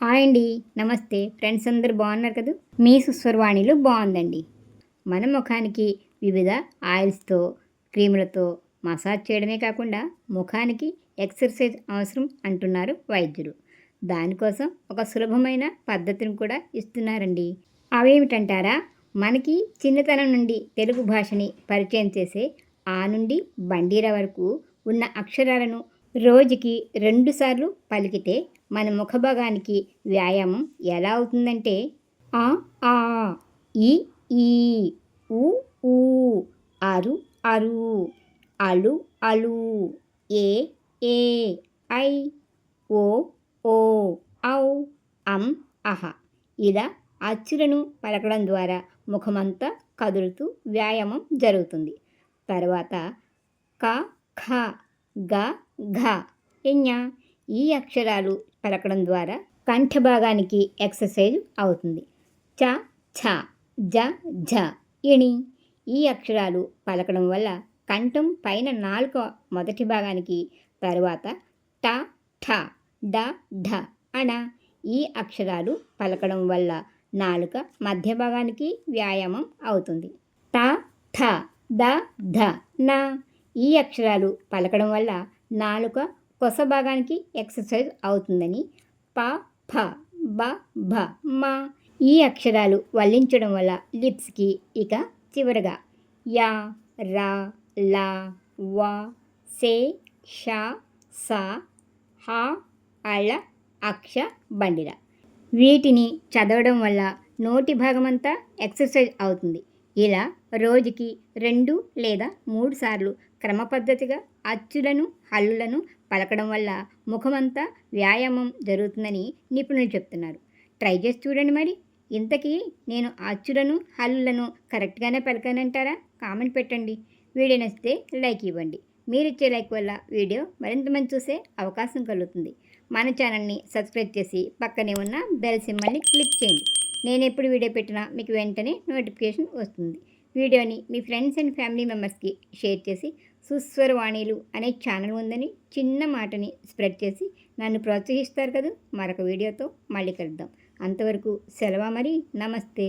Hi అండి. నమస్తే friends, అందరూ బాగున్నారు కదా? మీ సుస్వరవాణిలో బాగుందండి. మన ముఖానికి వివిధ ఆయిల్స్తో, క్రీములతో మసాజ్ చేయడమే కాకుండా ముఖానికి ఎక్సర్సైజ్ అవసరం అంటున్నారు వైద్యులు. దానికోసం ఒక సులభమైన పద్ధతిని కూడా ఇస్తున్నారండి. అవేమిటంటారా? మనకి చిన్నతనం నుండి తెలుగు భాషని పరిచయం చేసే ఆ నుండి బండిరా వరకు ఉన్న అక్షరాలను రోజుకి 2 సార్లు పలికితే మన ముఖ భాగానికి వ్యాయామం ఎలా అవుతుందంటే ఆ ఆ, ఈ ఈ, ఊ ఊ, అరు అరు, అలు అలు, ఏ ఏ, ఐ ఓ ఓ, ఔ అం అహ ఇలా అచ్చులను పలకడం ద్వారా ముఖమంతా కదులుతూ వ్యాయామం జరుగుతుంది. తర్వాత క ఖ గ ఘ ఎඤ ఈ అక్షరాలు పలకడం ద్వారా కంఠ భాగానికి ఎక్సర్సైజ్ అవుతుంది. చ ఛ జ ఝ ఇణి ఈ అక్షరాలు పలకడం వల్ల కంఠం పైన నాలుక మొదటి భాగానికి, తరువాత ట ఠ డ ఢ అణ ఈ అక్షరాలు పలకడం వల్ల నాలుక మధ్య భాగానికి వ్యాయామం అవుతుంది. ట ఠ ద ధ న ఈ అక్షరాలు పలకడం వల్ల నాలుక కొస భాగానికి ఎక్సర్సైజ్ అవుతుందని. ప ఫ బ భ మ ఈ అక్షరాలు వల్లించడం వల్ల లిప్స్కి, ఇక చివరగా యా రా లా వ సే ష స హ అళ అక్ష బండిర వీటిని చదవడం వల్ల నోటి భాగమంతా ఎక్సర్సైజ్ అవుతుంది. ఇలా రోజుకి 2 లేదా 3 సార్లు క్రమ పద్ధతిగా అచ్చులను, హల్లులను పలకడం వల్ల ముఖమంతా వ్యాయామం జరుగుతుందని నిపుణులు చెప్తున్నారు. ట్రై చేసి చూడండి మరి. ఇంతకీ నేను అచ్చులను, హల్లులను కరెక్ట్గానే పలికానంటారా? కామెంట్ పెట్టండి. వీడియో నచ్చితే లైక్ ఇవ్వండి. మీరిచ్చే లైక్ వల్ల వీడియో మరింత మంది చూసే అవకాశం కలుగుతుంది. మన ఛానల్ని సబ్స్క్రైబ్ చేసి పక్కనే ఉన్న బెల్ సింబల్ని క్లిక్ చేయండి. నేను ఎప్పుడు వీడియో పెట్టినా మీకు వెంటనే నోటిఫికేషన్ వస్తుంది. వీడియోని మీ ఫ్రెండ్స్ అండ్ ఫ్యామిలీ మెంబర్స్కి షేర్ చేసి సుస్వరవాణిలు అనే ఛానల్ ఉందని చిన్న మాటని స్ప్రెడ్ చేసి నన్ను ప్రోత్సహిస్తారు కదా. మరొక వీడియోతో మళ్ళీ కలుద్దాం. అంతవరకు సెలవు మరి. నమస్తే.